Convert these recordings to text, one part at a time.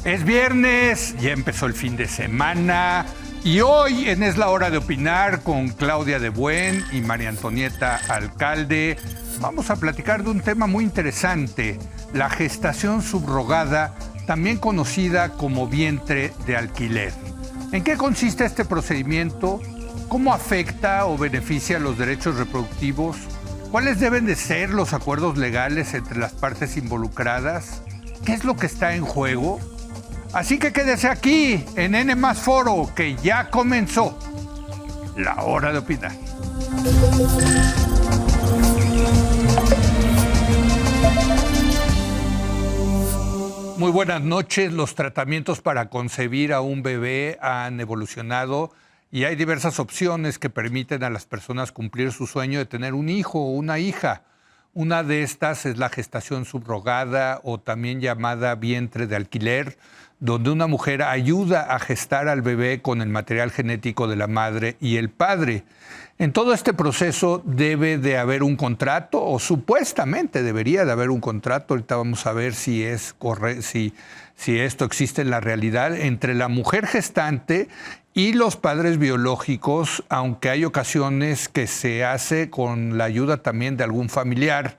Es viernes, ya empezó el fin de semana y hoy en Es la Hora de Opinar con Claudia de Buen y María Antonieta Alcalde vamos a platicar de un tema muy interesante, la gestación subrogada, también conocida como vientre de alquiler. ¿En qué consiste este procedimiento? ¿Cómo afecta o beneficia los derechos reproductivos? ¿Cuáles deben de ser los acuerdos legales entre las partes involucradas? ¿Qué es lo que está en juego? Así que quédese aquí en N+ Foro, que ya comenzó la hora de opinar. Muy buenas noches. Los tratamientos para concebir a un bebé han evolucionado y hay diversas opciones que permiten a las personas cumplir su sueño de tener un hijo o una hija. Una de estas es la gestación subrogada o también llamada vientre de alquiler, donde una mujer ayuda a gestar al bebé con el material genético de la madre y el padre. En todo este proceso debe de haber un contrato, o supuestamente debería de haber un contrato, ahorita vamos a ver si es correcto, si esto existe en la realidad, entre la mujer gestante y los padres biológicos, aunque hay ocasiones que se hace con la ayuda también de algún familiar.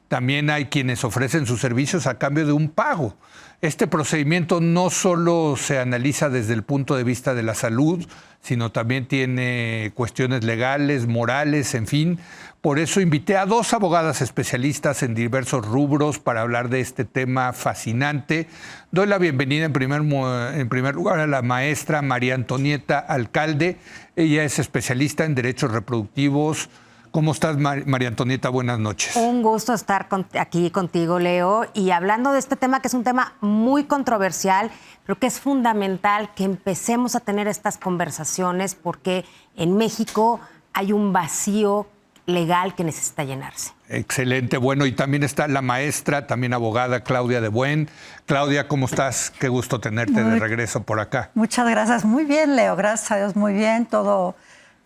También hay quienes ofrecen sus servicios a cambio de un pago. Este procedimiento no solo se analiza desde el punto de vista de la salud, sino también tiene cuestiones legales, morales, en fin. Por eso invité a dos abogadas especialistas en diversos rubros para hablar de este tema fascinante. Doy la bienvenida en primer lugar a la maestra María Antonieta Alcalde. Ella es especialista en derechos reproductivos. ¿Cómo estás, María Antonieta? Buenas noches. Un gusto estar aquí contigo, Leo. Y hablando de este tema, que es un tema muy controversial, creo que es fundamental que empecemos a tener estas conversaciones porque en México hay un vacío legal que necesita llenarse. Excelente. Bueno, y también está la maestra, también abogada, Claudia de Buen. Claudia, ¿cómo estás? Qué gusto tenerte de regreso por acá. Muchas gracias. Muy bien, Leo. Gracias a Dios, muy bien. Todo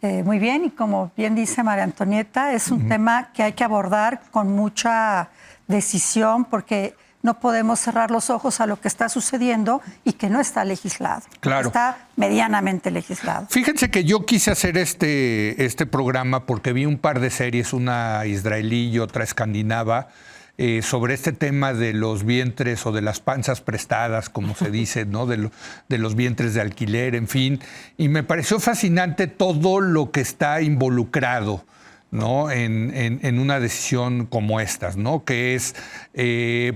muy bien. Y como bien dice María Antonieta, es un tema que hay que abordar con mucha decisión porque no podemos cerrar los ojos a lo que está sucediendo y que no está legislado. Claro. Está medianamente legislado. Fíjense que yo quise hacer este programa porque vi un par de series, una israelí y otra escandinava, sobre este tema de los vientres o de las panzas prestadas, como se dice, ¿no? De los vientres de alquiler, en fin. Y me pareció fascinante todo lo que está involucrado, ¿no? En una decisión como estas, ¿no? Que es,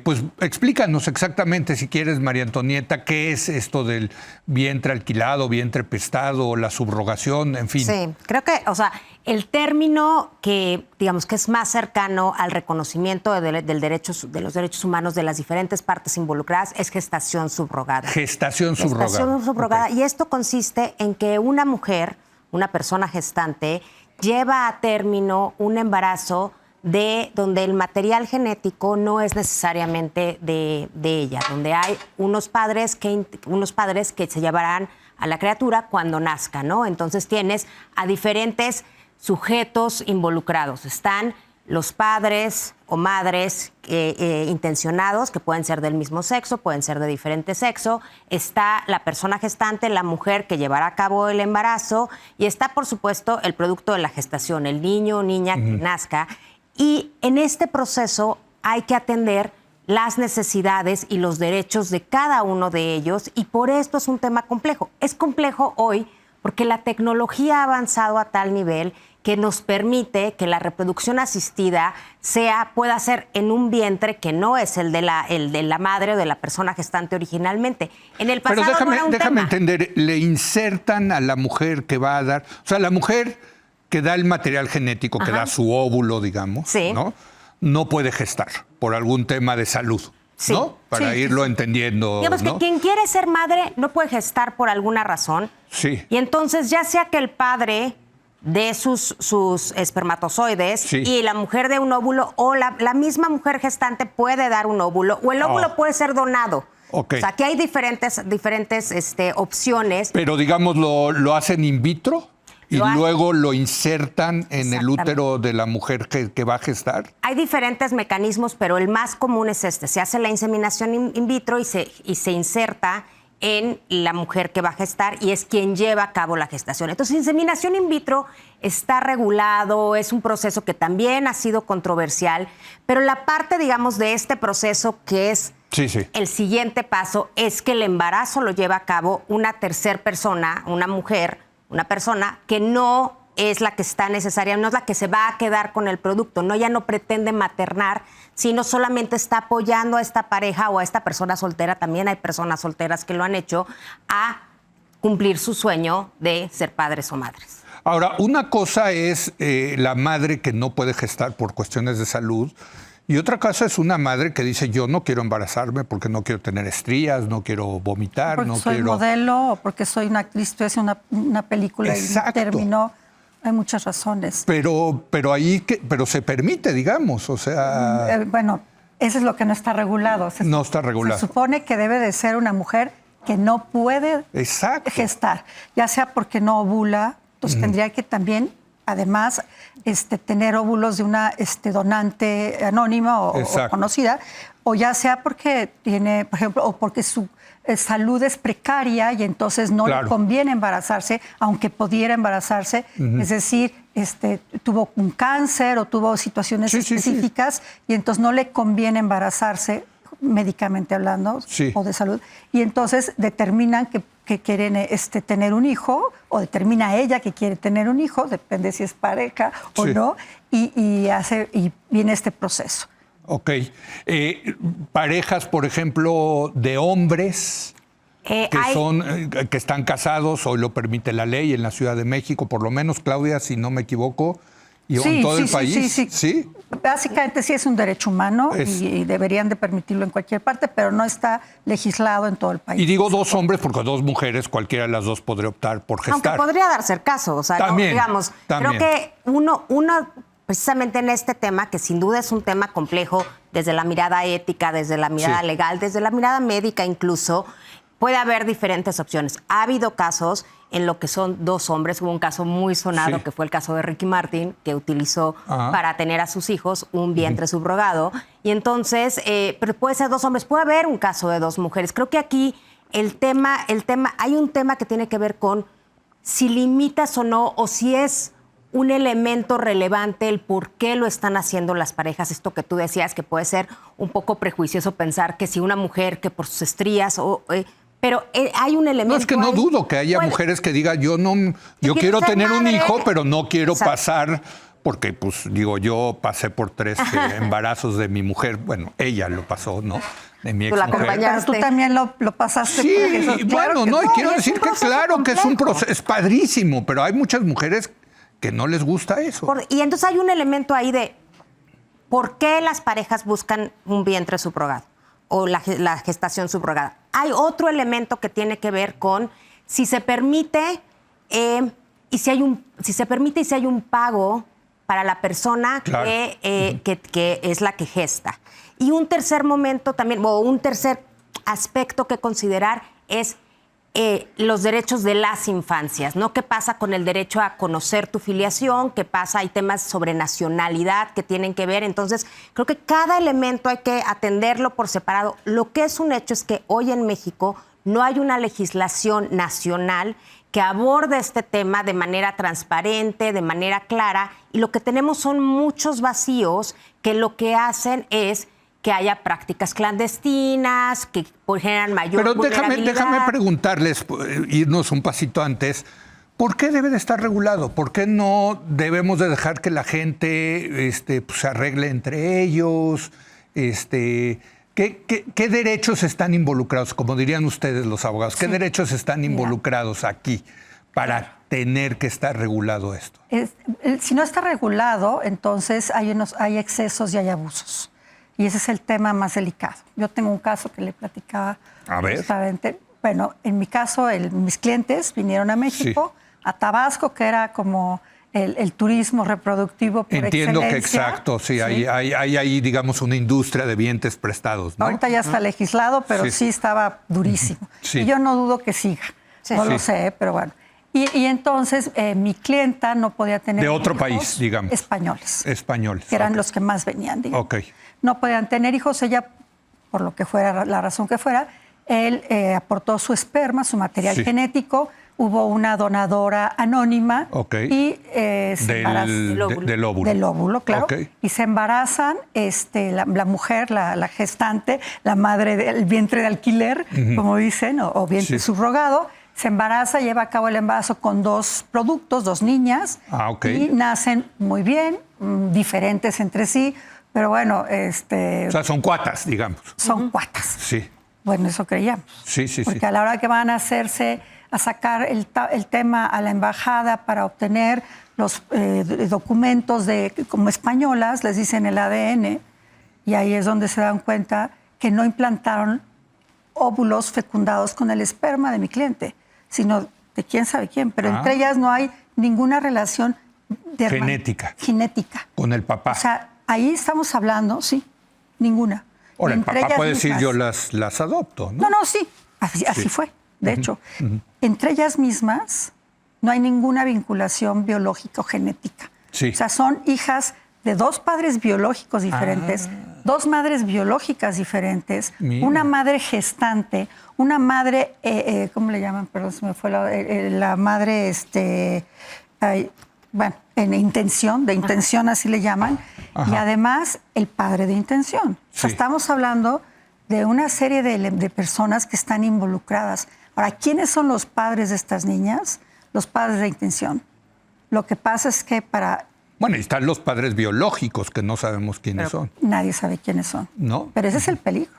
pues explícanos exactamente, si quieres, María Antonieta, qué es esto del vientre alquilado, vientre prestado, la subrogación, en fin. Sí, creo que, o sea, el término que, digamos, que es más cercano al reconocimiento de los derechos humanos de las diferentes partes involucradas es gestación subrogada. Gestación subrogada. Gestación subrogada. Okay. Y esto consiste en que una mujer, una persona gestante, lleva a término un embarazo donde el material genético no es necesariamente de ella, donde hay unos padres que se llevarán a la criatura cuando nazca, ¿no? Entonces tienes a diferentes sujetos involucrados. Están los padres o madres intencionados, que pueden ser del mismo sexo, pueden ser de diferente sexo. Está la persona gestante, la mujer que llevará a cabo el embarazo. Y está, por supuesto, el producto de la gestación, el niño o niña que nazca. Y en este proceso hay que atender las necesidades y los derechos de cada uno de ellos. Y por esto es un tema complejo. Es complejo hoy porque la tecnología ha avanzado a tal nivel que nos permite que la reproducción asistida pueda ser en un vientre que no es el de la madre o de la persona gestante originalmente. En el pasado pero déjame entender, le insertan a la mujer que va a dar, o sea, la mujer que da el material genético, que da su óvulo, digamos, sí, no puede gestar por algún tema de salud. Sí, ¿no? Para irlo entendiendo. Digamos, ¿no? Que quien quiere ser madre no puede gestar por alguna razón. Sí. Y entonces, ya sea que el padre dé sus espermatozoides y la mujer dé un óvulo, o la misma mujer gestante puede dar un óvulo, o el óvulo puede ser donado. Okay. O sea, que hay diferentes opciones. Pero, digamos, ¿lo hacen in vitro? Y luego lo insertan en el útero de la mujer que va a gestar. Hay diferentes mecanismos, pero el más común es este. Se hace la inseminación in vitro y se inserta en la mujer que va a gestar y es quien lleva a cabo la gestación. Entonces, inseminación in vitro está regulado, es un proceso que también ha sido controversial, pero la parte, digamos, de este proceso que es el siguiente paso es que el embarazo lo lleva a cabo una tercera persona, una mujer, una persona que no es la que está necesaria, no es la que se va a quedar con el producto, no, ella no pretende maternar, sino solamente está apoyando a esta pareja o a esta persona soltera, también hay personas solteras que lo han hecho, a cumplir su sueño de ser padres o madres. Ahora, una cosa es la madre que no puede gestar por cuestiones de salud, y otra cosa es una madre que dice, yo no quiero embarazarme porque no quiero tener estrías, no quiero vomitar, porque no soy quiero... modelo o porque soy una actriz, estoy haciendo una película y terminó. Hay muchas razones. Pero se permite, digamos, o sea... Bueno, eso es lo que no está regulado. No está regulado. Se supone que debe de ser una mujer que no puede gestar, ya sea porque no ovula, pues tendría que también, además, tener óvulos de una donante anónima o conocida, o ya sea porque tiene, por ejemplo, o porque su salud es precaria y entonces no le conviene embarazarse, aunque pudiera embarazarse, es decir, tuvo un cáncer o tuvo situaciones específicas y entonces no le conviene embarazarse, médicamente hablando, o de salud, y entonces determinan que quieren tener un hijo, o determina ella que quiere tener un hijo, depende si es pareja o no, y viene este proceso. Ok. Parejas, por ejemplo, de hombres que están casados, hoy lo permite la ley en la Ciudad de México, por lo menos, Claudia, si no me equivoco, y en todo el país. Sí. Básicamente sí es un derecho humano y deberían de permitirlo en cualquier parte, pero no está legislado en todo el país. Y digo dos hombres porque dos mujeres, cualquiera de las dos podría optar por gestar. Aunque podría darse el caso, o sea, también, creo que uno precisamente en este tema, que sin duda es un tema complejo desde la mirada ética, desde la mirada legal, desde la mirada médica incluso, puede haber diferentes opciones. Ha habido casos en lo que son dos hombres. Hubo un caso muy sonado que fue el caso de Ricky Martin, que utilizó para tener a sus hijos un vientre subrogado. Y entonces, pero puede ser dos hombres, puede haber un caso de dos mujeres. Creo que aquí hay un tema que tiene que ver con si limitas o no, o si es un elemento relevante el por qué lo están haciendo las parejas. Esto que tú decías, que puede ser un poco prejuicioso pensar que si una mujer que por sus estrías pero hay un elemento. No, es que no dudo que haya mujeres que digan, yo quiero tener un hijo, pero no quiero pasar, porque pues digo, yo pasé por 3 embarazos de mi mujer, bueno, ella lo pasó, ¿no? De mi ex mujer. Pero tú también lo pasaste. Sí, bueno, no, y quiero decir que claro que es un proceso, es padrísimo, pero hay muchas mujeres que no les gusta eso. Y entonces hay un elemento ahí de por qué las parejas buscan un vientre subrogado o la gestación subrogada. Hay otro elemento que tiene que ver con si se permite y si hay un pago para la persona que es la que gesta. Y un tercer momento también, o un tercer aspecto que considerar es los derechos de las infancias, ¿no? ¿Qué pasa con el derecho a conocer tu filiación? ¿Qué pasa? Hay temas sobre nacionalidad que tienen que ver. Entonces, creo que cada elemento hay que atenderlo por separado. Lo que es un hecho es que hoy en México no hay una legislación nacional que aborde este tema de manera transparente, de manera clara, y lo que tenemos son muchos vacíos que lo que hacen es que haya prácticas clandestinas, que generan mayor vulnerabilidad. Pero déjame preguntarles, irnos un pasito antes, ¿por qué debe de estar regulado? ¿Por qué no debemos de dejar que la gente pues, se arregle entre ellos? ¿Qué derechos están involucrados? Como dirían ustedes los abogados, ¿qué derechos están involucrados aquí para tener que estar regulado esto? Si no está regulado, entonces hay excesos y hay abusos. Y ese es el tema más delicado. Yo tengo un caso que le platicaba. A ver. Justamente. Bueno, en mi caso, mis clientes vinieron a México, a Tabasco, que era como el turismo reproductivo por Entiendo excelencia. Que exacto, sí. Hay ahí, digamos, una industria de vientres prestados, ¿no? Ahorita ya está legislado, pero sí estaba durísimo. Y yo no dudo que siga. No lo sé, pero bueno. Y entonces mi clienta no podía tener De otro hijos país, digamos. Españoles. Españoles. Que eran ok. los que más venían, digamos. Ok. No podían tener hijos, ella, por lo que fuera, la razón que fuera, él aportó su esperma, su material Sí. genético, hubo una donadora anónima Ok. y se embarazó. Del óvulo. Del óvulo, claro. Ok. Y se embarazan la mujer, la gestante, la madre del vientre de alquiler, como dicen, o vientre Sí. subrogado. Se embaraza, lleva a cabo el embarazo con 2 productos, 2 niñas. Ah, ok. Y nacen muy bien, diferentes entre sí, pero bueno, O sea, son cuatas, digamos. son cuatas. Sí, Bueno, eso creíamos. sí, sí. Porque sí. a la hora que van a sacar el tema a la embajada para obtener los documentos como españolas, les dicen el ADN, y ahí es donde se dan cuenta que no implantaron óvulos fecundados con el esperma de mi cliente, sino de quién sabe quién, pero entre ellas no hay ninguna relación de genética. Con el papá. O sea, ahí estamos hablando, sí, ninguna. Ahora, el Entre papá ellas puede decir, mismas. yo las adopto, ¿no? No, sí, así fue, de hecho. Entre ellas mismas no hay ninguna vinculación biológica o genética. Sí. O sea, son hijas de 2 padres biológicos diferentes, 2 madres biológicas diferentes, Mira. una madre gestante, una madre, ¿cómo le llaman? Perdón, se me fue la madre, bueno, de intención así le llaman, Ajá. y además el padre de intención. O sea, Sí. estamos hablando de una serie de personas que están involucradas. Ahora, ¿quiénes son los padres de estas niñas? Los padres de intención. Lo que pasa es que Bueno, y están los padres biológicos, que no sabemos quiénes son, nadie sabe quiénes son. ¿no? Pero ese es el peligro.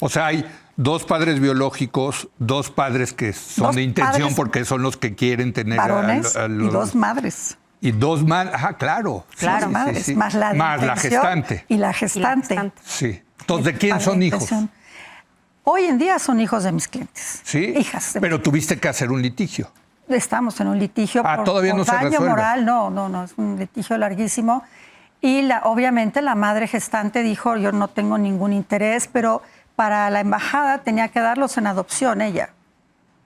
O sea, hay 2 padres biológicos, 2 padres que son 2 de intención padres porque son los que quieren tener Varones a y los... 2 madres. Y 2 madres, ajá, claro. Sí, Claro, sí, madres. sí. Más la de Más la intención gestante. Y la gestante. Sí. Entonces, ¿de El quién padre son de hijos? intención. Hoy en día son hijos de mis clientes. Sí. Hijas. Pero tuviste que hacer un litigio. Estamos en un litigio todavía no se daño resuelve. moral. No, es un litigio larguísimo. Y obviamente la madre gestante dijo, yo no tengo ningún interés, pero para la embajada tenía que darlos en adopción ella.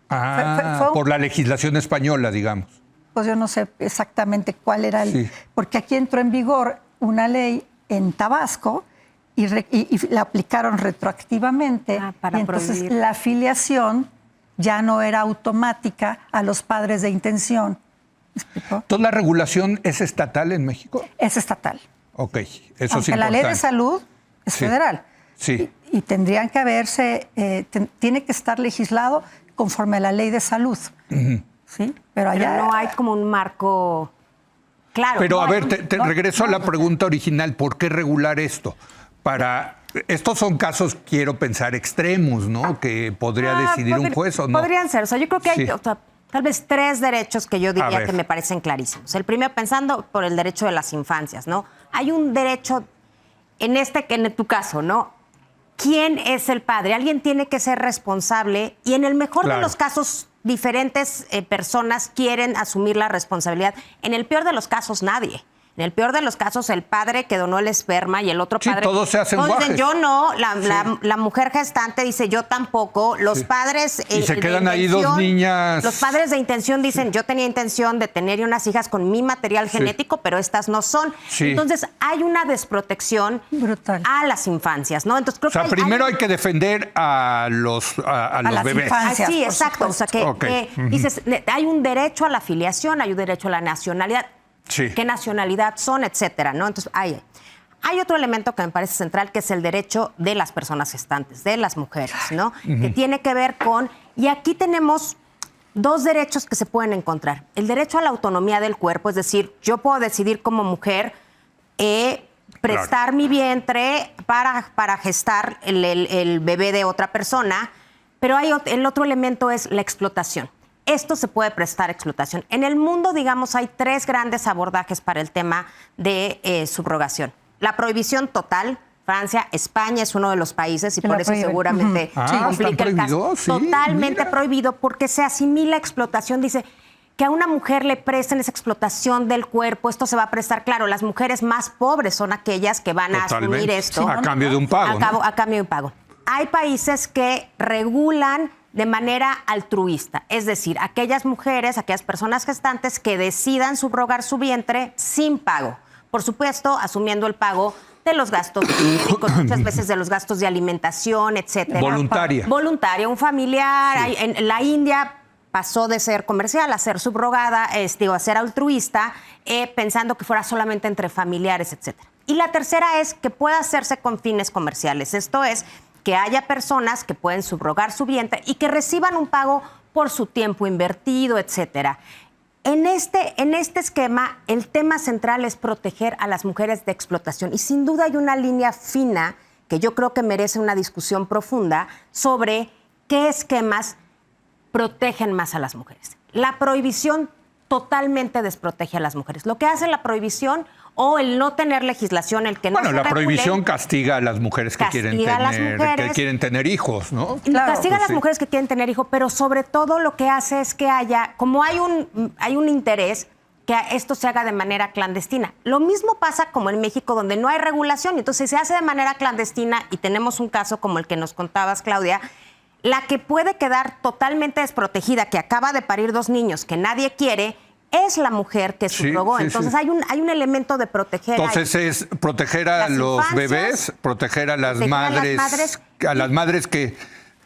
fue- Por la legislación española, digamos. Pues yo no sé exactamente cuál era Sí. porque aquí entró en vigor una ley en Tabasco y la aplicaron retroactivamente. Para y entonces prohibir. la afiliación ya no era automática a los padres de intención. ¿Me explicó? Entonces, ¿la regulación es estatal en México? Es estatal. Ok, eso es Aunque importante. la ley de salud es Sí. federal. Sí. Y tendrían que tiene que estar legislado conforme a la ley de salud. ¿Sí? Pero allá Pero no hay como un marco claro. Pero no a hay ver, un- te regreso a la pregunta original. ¿Por qué regular esto? Estos son casos, quiero pensar, extremos, ¿no? Que podría decidir un juez o no. Podrían ser. O sea, yo creo que hay Sí. tal vez 3 derechos que yo A diría ver. que me parecen clarísimos. El primero, pensando por el derecho de las infancias, ¿no? Hay un derecho, en tu caso, ¿no? ¿Quién es el padre? Alguien tiene que ser responsable y en el mejor Claro. de los casos, diferentes personas quieren asumir la responsabilidad. En el peor de los casos, nadie. En el peor de los casos, el padre que donó el esperma y el otro Sí, padre... todos se hacen dicen, guajes. yo no, la mujer gestante dice, yo tampoco. Los padres... Y se de quedan ahí 2 intención, niñas. Los padres de intención dicen, yo tenía intención de tener unas hijas con mi material genético, pero estas no son. Sí. Entonces, hay una desprotección Brutal. a las infancias, ¿no? Entonces, creo O sea, que primero hay que defender a los las bebés. infancias. Sí, por exacto. O sea, que, Ok. dices, hay un derecho a la afiliación, hay un derecho a la nacionalidad. Sí. ¿Qué nacionalidad son, etcétera? ¿No? Entonces, hay otro elemento que me parece central, que es el derecho de las personas gestantes, de las mujeres, ¿no? Que tiene que ver con... Y aquí tenemos 2 derechos que se pueden encontrar. El derecho a la autonomía del cuerpo, es decir, yo puedo decidir como mujer prestar mi vientre para gestar el bebé de otra persona, pero el otro elemento es la explotación. Esto se puede prestar a explotación. En el mundo, digamos, hay 3 grandes abordajes para el tema de subrogación. La prohibición total. Francia, España es uno de los países y Que por la eso prohíben. seguramente ¿están complica el caso. prohibidos? Sí, Totalmente mira. prohibido porque se asimila explotación. Dice que a una mujer le presten esa explotación del cuerpo, esto se va a prestar. Claro, las mujeres más pobres son aquellas que van a asumir Totalmente. esto. A cambio de un pago, ¿no? A cambio de un pago. hay países que regulan de manera altruista, es decir, aquellas mujeres, aquellas personas gestantes que decidan subrogar su vientre sin pago. Por supuesto, asumiendo el pago de los gastos médicos, muchas veces de los gastos de alimentación, etcétera. Voluntaria. Voluntaria, un familiar. Sí. En la India pasó de ser comercial a ser subrogada, a ser altruista, pensando que fuera solamente entre familiares, etcétera. Y la tercera es que pueda hacerse con fines comerciales. Esto es, que haya personas que pueden subrogar su vientre y que reciban un pago por su tiempo invertido, etcétera. En este esquema, el tema central es proteger a las mujeres de explotación. Y sin duda hay una línea fina que yo creo que merece una discusión profunda sobre qué esquemas protegen más a las mujeres. La prohibición totalmente desprotege a las mujeres. Lo que hace la prohibición o el no tener legislación, el que no se la regule, prohibición castiga a las mujeres que quieren tener hijos, ¿no? Claro, castiga a las sí. mujeres que quieren tener hijos, pero sobre todo lo que hace es que haya, como hay un interés, que esto se haga de manera clandestina. Lo mismo pasa como en México, donde no hay regulación, y entonces se hace de manera clandestina, y tenemos un caso como el que nos contabas, Claudia, la que puede quedar totalmente desprotegida, que acaba de parir 2 niños que nadie quiere, es la mujer que subrogó. Entonces hay un elemento de proteger. Entonces es proteger a los bebés, proteger a las madres que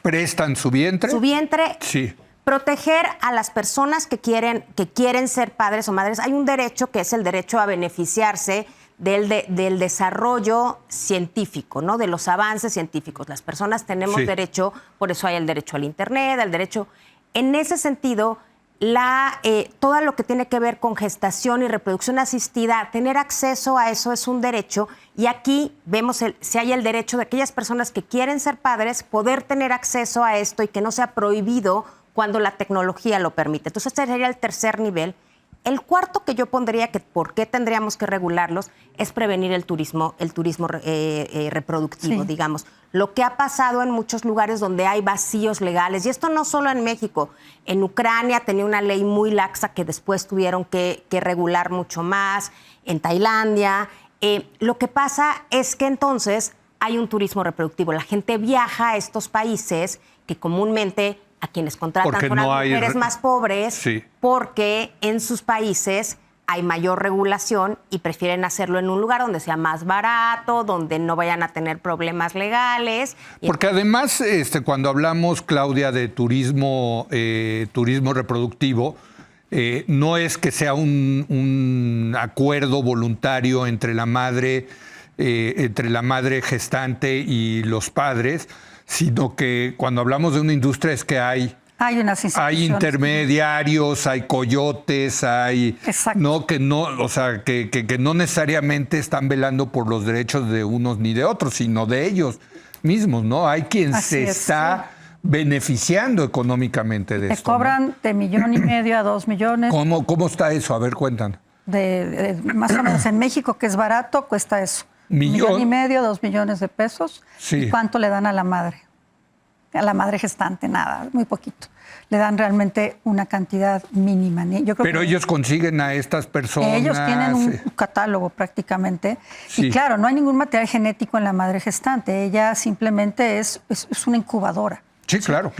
prestan su vientre. Su vientre. Sí. Proteger a las personas que quieren ser padres o madres. Hay un derecho que es el derecho a beneficiarse del desarrollo científico, ¿no? De los avances científicos. Las personas tenemos derecho, por eso hay el derecho al Internet, al derecho. En ese sentido, todo lo que tiene que ver con gestación y reproducción asistida, tener acceso a eso es un derecho, y aquí vemos si hay el derecho de aquellas personas que quieren ser padres poder tener acceso a esto y que no sea prohibido cuando la tecnología lo permite. Entonces, este sería el tercer nivel. El cuarto que yo pondría, que por qué tendríamos que regularlos, es prevenir el turismo reproductivo, digamos. Lo que ha pasado en muchos lugares donde hay vacíos legales, y esto no solo en México, en Ucrania tenía una ley muy laxa que después tuvieron que regular mucho más, en Tailandia. Lo que pasa es que entonces hay un turismo reproductivo. La gente viaja a estos países que comúnmente a quienes contratan son las mujeres más pobres, porque en sus países hay mayor regulación y prefieren hacerlo en un lugar donde sea más barato, donde no vayan a tener problemas legales. Porque además, cuando hablamos, Claudia, de turismo reproductivo, no es que sea un acuerdo voluntario entre la madre gestante y los padres, sino que cuando hablamos de una industria es que hay intermediarios, hay coyotes, hay que no necesariamente están velando por los derechos de unos ni de otros, sino de ellos mismos, ¿no? Hay quien está beneficiando económicamente de esto. Te cobran de $1.5 millones a 2 millones. ¿Cómo está eso? A ver, cuéntanos. Más o menos en México, que es barato, cuesta eso. $1.5 millones, 2 millones de pesos. Sí. ¿Y cuánto le dan a la madre? A la madre gestante, nada, muy poquito. Le dan realmente una cantidad mínima. Pero ellos consiguen a estas personas. Ellos tienen un catálogo prácticamente. Sí. Y claro, no hay ningún material genético en la madre gestante. Ella simplemente es una incubadora. Sí, claro.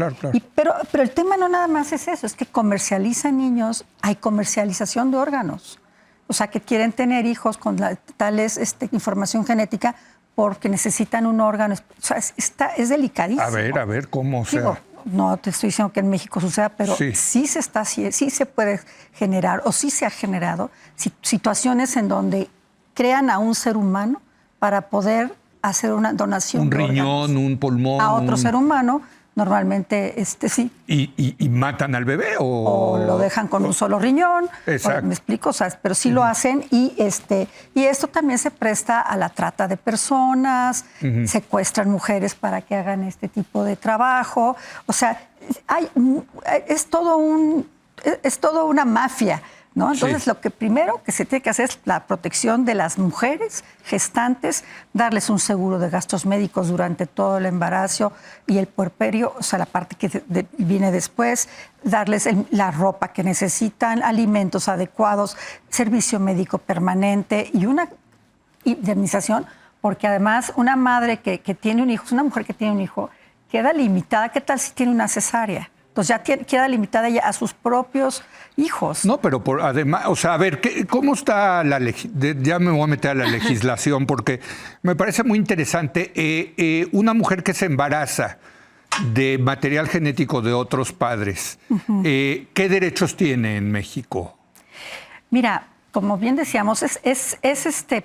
Pero el tema no nada más es eso, es que comercializan niños, hay comercialización de órganos. O sea, que quieren tener hijos con tales información genética porque necesitan un órgano. O sea, es delicadísimo. A ver, ¿cómo sea? Digo, no te estoy diciendo que en México suceda, pero sí se puede generar, o sí se ha generado, situaciones en donde crean a un ser humano para poder hacer una donación. Un riñón, un pulmón. A otro ser humano. Normalmente, sí. ¿Y matan al bebé o lo dejan con un solo riñón? Exacto. ¿Me explico? O sea, pero sí lo hacen y esto también se presta a la trata de personas, secuestran mujeres para que hagan este tipo de trabajo. O sea, es todo una mafia, ¿no? Entonces, lo que primero que se tiene que hacer es la protección de las mujeres gestantes, darles un seguro de gastos médicos durante todo el embarazo y el puerperio, o sea, la parte que viene después, darles la ropa que necesitan, alimentos adecuados, servicio médico permanente y una indemnización porque además una madre que tiene un hijo, una mujer que tiene un hijo, queda limitada. ¿Qué tal si tiene una cesárea? Entonces ya queda limitada ella a sus propios hijos. No, pero además, o sea, a ver, ¿cómo está ya me voy a meter a la legislación porque me parece muy interesante. Una mujer que se embaraza de material genético de otros padres, ¿qué derechos tiene en México? Mira, como bien decíamos,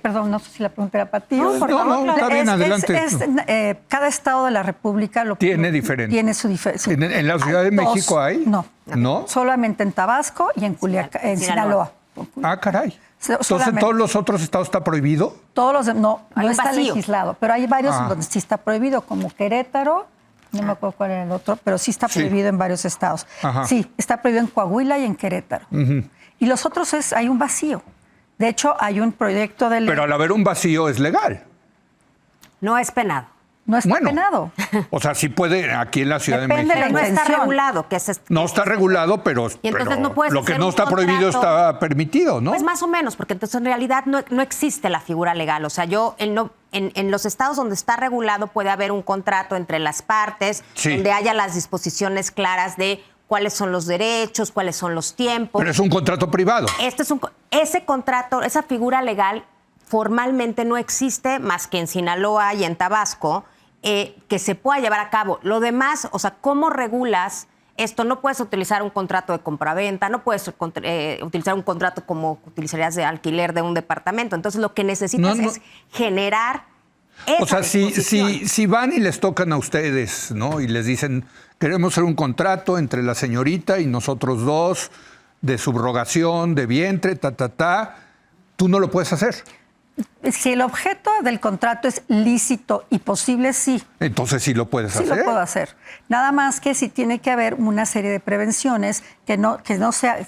perdón, no sé si la pregunta era para ti. No, está bien, adelante. Cada estado de la República tiene diferente. Tiene su diferencia. ¿En la Ciudad de México hay? No. Solamente en Tabasco y en Sinaloa. Ah, caray. Entonces, ¿en todos los otros estados está prohibido? No está legislado, pero hay varios donde sí está prohibido, como Querétaro. No me acuerdo cuál era el otro, pero sí está prohibido en varios estados. Ajá. Sí, está prohibido en Coahuila y en Querétaro. Y los otros hay un vacío. De hecho, hay un proyecto de ley. Pero al haber un vacío es legal. No es penado. No está penado. O sea, sí puede aquí en la Ciudad de México. Pero no está regulado. No está regulado, pero, y entonces no puedes lo que hacer no un está prohibido está permitido, ¿no? Pues más o menos, porque entonces en realidad no existe la figura legal. O sea, en los estados donde está regulado puede haber un contrato entre las partes, donde haya las disposiciones claras de cuáles son los derechos, cuáles son los tiempos. Pero es un contrato privado. Ese contrato, esa figura legal formalmente no existe más que en Sinaloa y en Tabasco, que se pueda llevar a cabo. Lo demás, o sea, ¿cómo regulas esto? No puedes utilizar un contrato de compraventa, no puedes utilizar un contrato como utilizarías de alquiler de un departamento. Entonces, lo que necesitas es generar esa o sea, si van y les tocan a ustedes, ¿no? Y les dicen, queremos hacer un contrato entre la señorita y nosotros dos de subrogación, de vientre, tú no lo puedes hacer. Si el objeto del contrato es lícito y posible, sí. Entonces sí lo puedes hacer. Sí lo puedo hacer. Nada más que sí tiene que haber una serie de prevenciones que no sea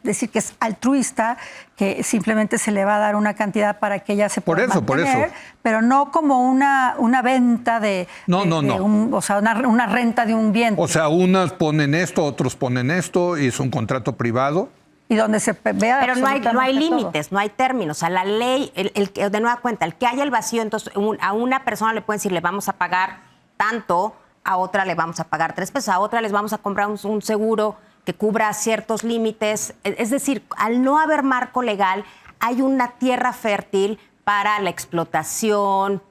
decir que es altruista, que simplemente se le va a dar una cantidad para que ella se pueda mantener, pero no como una venta o sea, una renta de un bien. O sea, unas ponen esto, otros ponen esto, y es un contrato privado. Y donde se vea. Pero no hay límites, no hay términos. O sea, la ley, de nueva cuenta, el que haya el vacío, entonces a una persona le pueden decir, le vamos a pagar tanto, a otra le vamos a pagar 3 pesos, a otra les vamos a comprar un seguro que cubra ciertos límites. Es decir, al no haber marco legal, hay una tierra fértil para la explotación,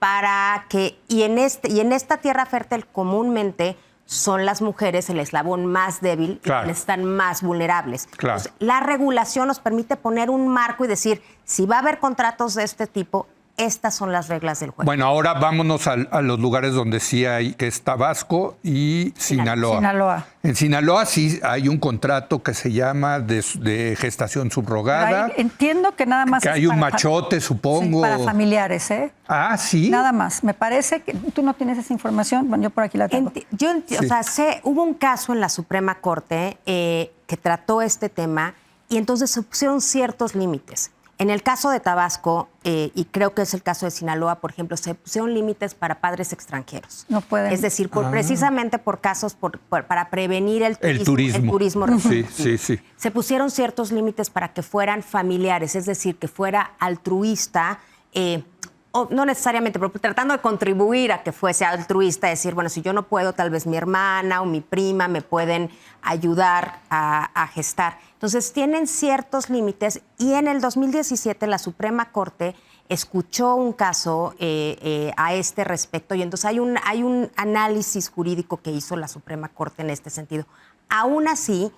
y en esta tierra fértil comúnmente son las mujeres el eslabón más débil y quienes están más vulnerables. Claro. Entonces, la regulación nos permite poner un marco y decir, si va a haber contratos de este tipo, estas son las reglas del juego. Bueno, ahora vámonos a los lugares donde sí hay, que es Tabasco y Sinaloa. En Sinaloa sí hay un contrato que se llama de gestación subrogada. Entiendo que nada más que hay un machote, supongo. Sí, para familiares, ¿eh? Ah, sí. Nada más. Me parece que tú no tienes esa información. Bueno, yo por aquí la tengo. O sea, hubo un caso en la Suprema Corte que trató este tema y entonces se pusieron ciertos límites. En el caso de Tabasco, y creo que es el caso de Sinaloa, por ejemplo, se pusieron límites para padres extranjeros. No pueden. Es decir, precisamente por casos, para prevenir el turismo. Sí. Se pusieron ciertos límites para que fueran familiares, es decir, que fuera altruista, o no necesariamente, pero tratando de contribuir a que fuese altruista, decir, bueno, si yo no puedo, tal vez mi hermana o mi prima me pueden ayudar a gestar. Entonces, tienen ciertos límites y en el 2017 la Suprema Corte escuchó un caso a este respecto y entonces hay un análisis jurídico que hizo la Suprema Corte en este sentido. Aún así,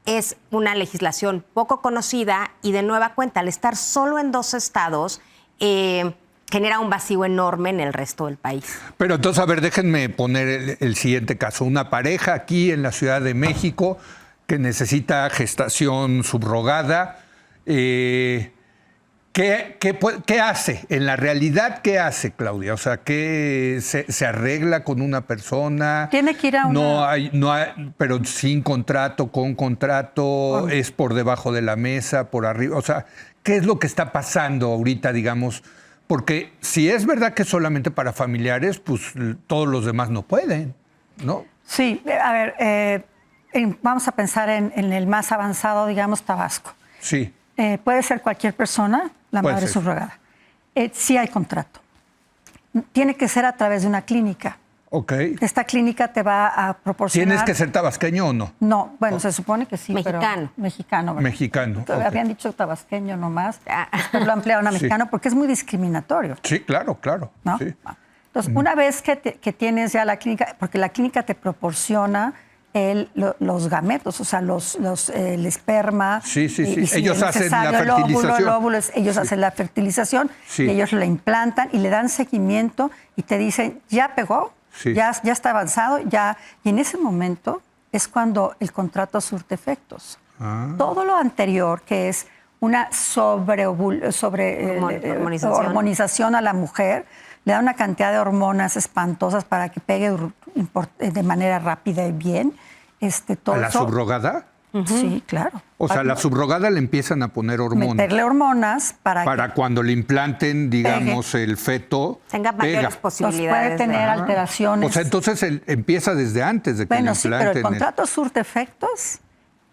es una legislación poco conocida y de nueva cuenta, al estar solo en 2 estados, genera un vacío enorme en el resto del país. Pero entonces, a ver, déjenme poner el siguiente caso. Una pareja aquí en la Ciudad de México que necesita gestación subrogada. ¿Qué hace? En la realidad, ¿qué hace, Claudia? O sea, ¿qué se arregla con una persona? Tiene que ir a una... No hay, pero sin contrato, con contrato, es por debajo de la mesa, por arriba. O sea, ¿qué es lo que está pasando ahorita, digamos? Porque si es verdad que es solamente para familiares, pues todos los demás no pueden, ¿no? Sí, a ver, vamos a pensar en el más avanzado, digamos, Tabasco. Sí. Puede ser cualquier persona, la madre subrogada. Sí hay contrato. tiene que ser a través de una clínica. Ok. Esta clínica te va a proporcionar... ¿Tienes que ser tabasqueño o no? No, bueno, se supone que sí, Mexicano. pero... Mexicano. ¿verdad? Mexicano. Okay. Habían dicho tabasqueño nomás, después lo ampliaron a mexicano porque es muy discriminatorio. Sí, claro, claro. ¿No? Sí. Entonces, una vez que tienes ya la clínica, porque la clínica te proporciona los gametos, o sea, el esperma. Sí. Y si Ellos es hacen la necesario fertilización. el óvulo, ellos hacen la fertilización, Sí. y ellos la implantan y le dan seguimiento y te dicen, ya pegó, Sí. ya está avanzado, ya. Y en ese momento es cuando el contrato surte efectos. Todo lo anterior, que es una hormonización a la mujer, le da una cantidad de hormonas espantosas para que pegue de manera rápida y bien. Todo ¿A la eso, subrogada? Sí, claro. O sea, a la subrogada le empiezan a poner hormonas. Meterle hormonas para que Cuando le implanten, digamos, el feto. tenga mayores pues posibilidades. puede tener alteraciones. O sea, entonces empieza desde antes de que Bueno, le sí, implanten. pero el contrato surte efectos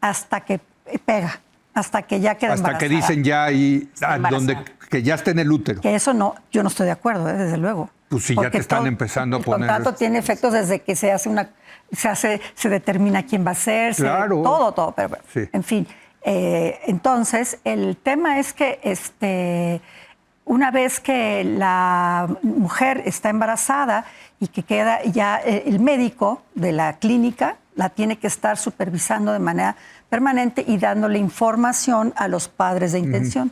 hasta que pega, hasta que ya queda hasta embarazada. que dicen ya ahí, embarazada. donde que ya está en el útero. Que eso no, yo no estoy de acuerdo, desde luego. Pues si ya Porque te están empezando a poner... El contrato tiene efectos desde que se determina quién va a ser, Claro. todo, pero Sí. en fin. Entonces, el tema es que una vez que la mujer está embarazada y que queda ya el médico de la clínica la tiene que estar supervisando de manera permanente y dándole información a los padres de intención.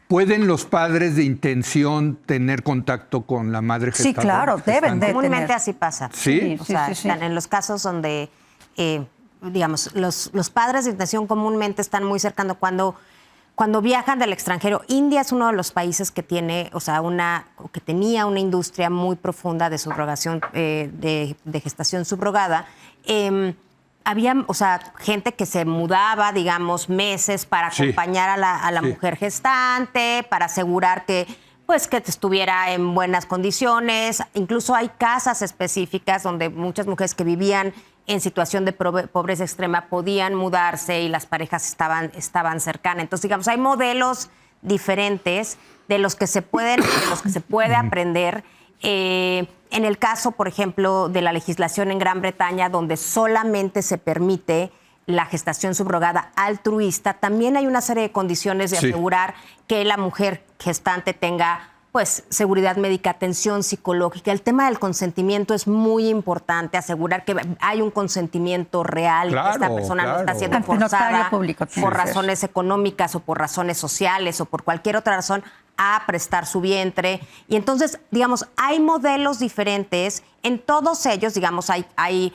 ¿Pueden los padres de intención tener contacto con la madre gestante? Sí, claro, deben de Comúnmente tener. así pasa. ¿Sí? O sea, sí. en los casos donde, digamos, los padres de intención comúnmente están muy cercanos cuando viajan del extranjero. India es uno de los países que tiene, o sea, que tenía una industria muy profunda de subrogación, de gestación subrogada. Había, o sea, gente que se mudaba, digamos, meses para Sí. acompañar a la Sí. mujer gestante, para asegurar que estuviera en buenas condiciones. Incluso hay casas específicas donde muchas mujeres que vivían en situación de pobreza extrema podían mudarse y las parejas estaban cercanas. Entonces, digamos, hay modelos diferentes de los que se puede aprender. En el caso, por ejemplo, de la legislación en Gran Bretaña, donde solamente se permite la gestación subrogada altruista, también hay una serie de condiciones de Sí. asegurar que la mujer gestante tenga, pues, seguridad médica, atención psicológica. El tema del consentimiento es muy importante, asegurar que hay un consentimiento real, Claro, que esta persona no está claro. siendo Ante notario forzada público tiene por que ser. razones económicas o por razones sociales o por cualquier otra razón a prestar su vientre. Y entonces, digamos, hay modelos diferentes. En todos ellos, digamos, hay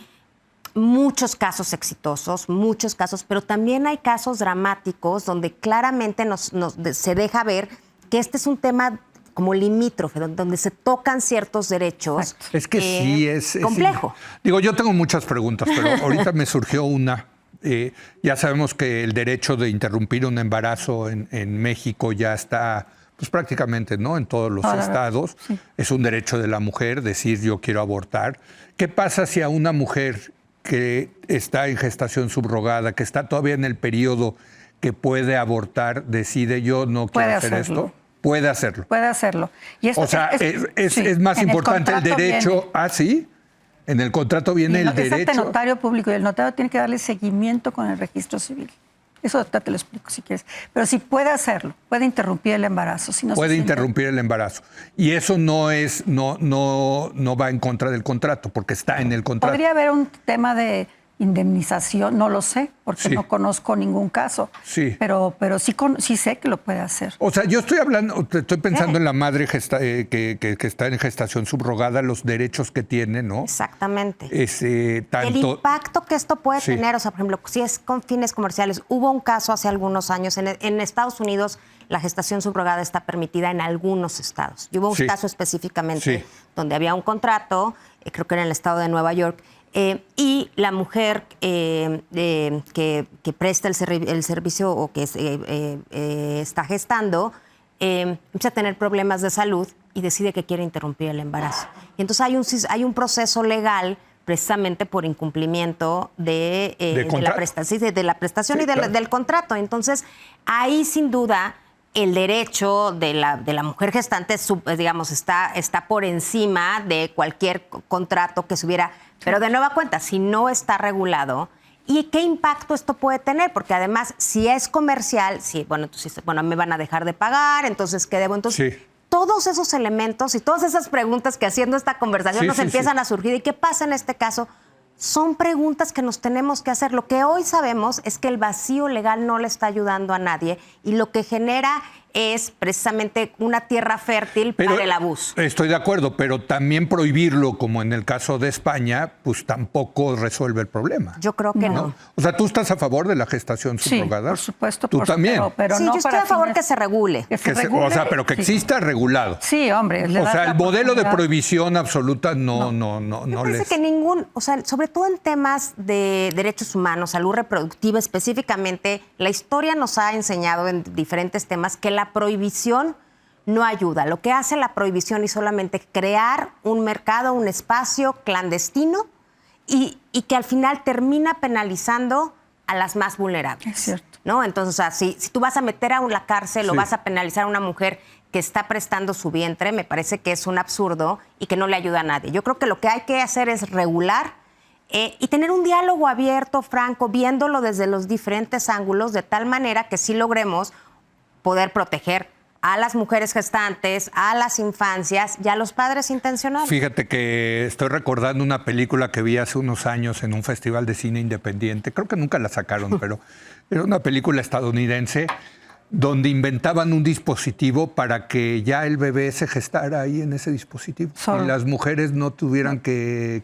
muchos casos exitosos, muchos casos, pero también hay casos dramáticos donde claramente se deja ver que este es un tema como limítrofe, donde se tocan ciertos derechos. Es que sí, es complejo. Digo, yo tengo muchas preguntas, pero ahorita me surgió una. Ya sabemos que el derecho de interrumpir un embarazo en México ya está, pues prácticamente, ¿no? En todos los estados. Sí. Es un derecho de la mujer decir yo quiero abortar. ¿Qué pasa si a una mujer que está en gestación subrogada, que está todavía en el periodo que puede abortar, decide yo no quiero Puede hacer hacerlo. esto? Puede hacerlo. Puede hacerlo. Y esto O sea, es sí, más en importante el contrato derecho. viene. Ah, sí. En el contrato viene el Es ante derecho. notario público y el notario tiene que darle seguimiento con el registro civil. Eso te lo explico si quieres. Pero sí puede hacerlo, puede interrumpir el embarazo. Si no Puede se siente- interrumpir el embarazo. Y eso no va en contra del contrato, porque está en el contrato. Podría haber un tema de indemnización, no lo sé, porque Sí. no conozco ningún caso. Sí. Pero sí sé que lo puede hacer. O sea, yo estoy pensando en la madre que está en gestación subrogada, los derechos que tiene, ¿no? Exactamente. El Tanto. impacto que esto puede Sí. tener, o sea, por ejemplo, si es con fines comerciales, hubo un caso hace algunos años, en Estados Unidos la gestación subrogada está permitida en algunos estados. Y hubo un Sí. caso específicamente Sí. donde había un contrato, creo que era en el estado de Nueva York, y la mujer que presta el servicio o que está gestando empieza a tener problemas de salud y decide que quiere interrumpir el embarazo. Y entonces hay un proceso legal precisamente por incumplimiento de la contrato. prestación, de la prestación Sí, y claro. del contrato. Entonces, ahí sin duda el derecho de la mujer gestante, digamos, está por encima de cualquier contrato que se hubiera. Pero de nueva cuenta, si no está regulado, ¿y qué impacto esto puede tener? Porque además, si es comercial, entonces, me van a dejar de pagar, entonces, ¿qué debo? Entonces, Sí. todos esos elementos y todas esas preguntas que haciendo esta conversación nos empiezan a surgir. ¿Y qué pasa en este caso? Son preguntas que nos tenemos que hacer. Lo que hoy sabemos es que el vacío legal no le está ayudando a nadie y lo que genera es precisamente una tierra fértil para el abuso. Estoy de acuerdo, pero también prohibirlo, como en el caso de España, pues tampoco resuelve el problema. Yo creo que no. O sea, ¿tú estás a favor de la gestación subrogada? Sí, por supuesto. ¿Tú también? Pero Sí, no yo estoy para a favor fines- que se regule. O sea, pero que exista regulado. Sí, hombre. O sea, el modelo de prohibición prohibición absoluta no Me parece les... que sobre todo en temas de derechos humanos, salud reproductiva específicamente, la historia nos ha enseñado en diferentes temas que la prohibición no ayuda. Lo que hace la prohibición es solamente crear un mercado, un espacio clandestino y que al final termina penalizando a las más vulnerables. Es cierto. ¿No? Entonces, o sea, si tú vas a meter a la cárcel o vas a penalizar a una mujer que está prestando su vientre, me parece que es un absurdo y que no le ayuda a nadie. Yo creo que lo que hay que hacer es regular y tener un diálogo abierto, franco, viéndolo desde los diferentes ángulos, de tal manera que sí logremos poder proteger a las mujeres gestantes, a las infancias y a los padres intencionales. Fíjate que estoy recordando una película que vi hace unos años en un festival de cine independiente. Creo que nunca la sacaron, pero era una película estadounidense donde inventaban un dispositivo para que ya el bebé se gestara ahí en ese dispositivo. Solo. Y las mujeres no tuvieran que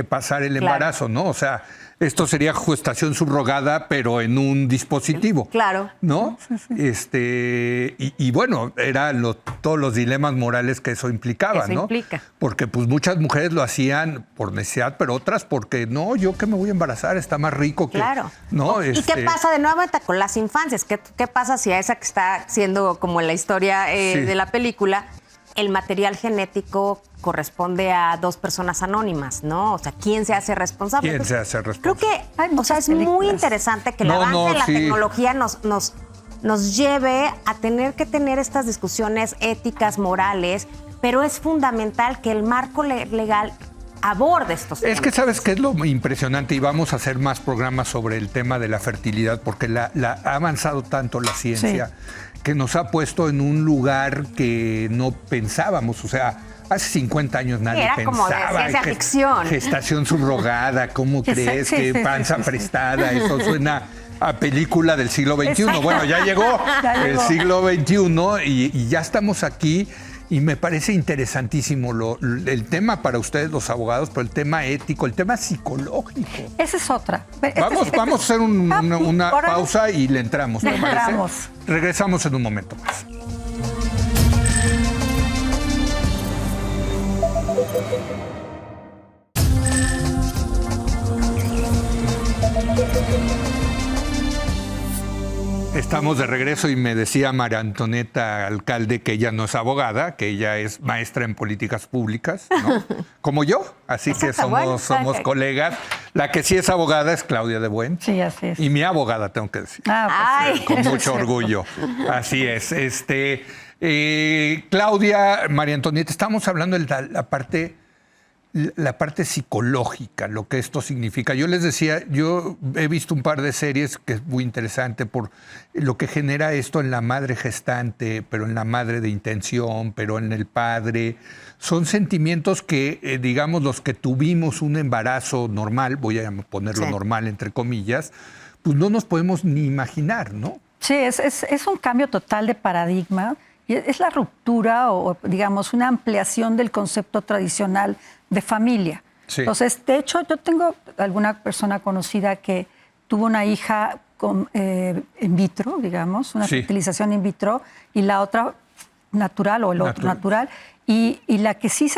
pasar el embarazo, ¿no? O sea, esto sería gestación subrogada, pero en un dispositivo. Claro. ¿No? Y bueno, eran todos los dilemas morales que eso implicaba, Eso ¿no? implica. Porque pues muchas mujeres lo hacían por necesidad, pero otras porque no, yo que me voy a embarazar, está más rico que... Claro. ¿No? ¿Y qué pasa de nuevo con las infancias? ¿Qué pasa si a esa que está siendo como la historia de la película, el material genético corresponde a 2 personas anónimas, ¿no? O sea, ¿quién se hace responsable? ¿Quién se hace responsable? Creo que, Hay muchas es muy películas. interesante que el avance de la tecnología nos lleve a tener que tener estas discusiones éticas, morales, pero es fundamental que el marco legal aborde estos temas. Es que sabes qué es lo impresionante, y vamos a hacer más programas sobre el tema de la fertilidad, porque ha avanzado tanto la ciencia que nos ha puesto en un lugar que no pensábamos. O sea, hace 50 años nadie Era pensaba. como de ciencia ficción. Gestación subrogada, ¿cómo crees que panza prestada? Eso suena a película del siglo XXI. Exacto. Bueno, ya llegó Ya el llegó. siglo XXI y ya estamos aquí. Y me parece interesantísimo el tema para ustedes, los abogados, pero el tema ético, el tema psicológico. Esa es otra. Vamos a hacer una ahora pausa y le entramos, ¿te le parece? entramos. Regresamos en un momento más. Estamos de regreso y me decía María Antonieta Alcalde que ella no es abogada, que ella es maestra en políticas públicas, ¿no? Como yo, así que Exacto, bueno, somos ok. colegas. La que sí es abogada es Claudia de Buen. Sí, así es. Y mi abogada, tengo que decir. Ay. Con mucho orgullo. Así es. Claudia, María Antonieta, estamos hablando de la parte psicológica, lo que esto significa. Yo les decía, yo he visto un par de series que es muy interesante por lo que genera esto en la madre gestante, pero en la madre de intención, pero en el padre. Son sentimientos que, digamos, los que tuvimos un embarazo normal, voy a ponerlo normal entre comillas, pues no nos podemos ni imaginar, ¿no? Sí, es un cambio total de paradigma. Y es la ruptura o, digamos, una ampliación del concepto tradicional de familia. Sí. Entonces, de hecho, yo tengo alguna persona conocida que tuvo una hija in vitro, digamos, una fertilización in vitro, y la otra natural o el otro natural. Y la que sí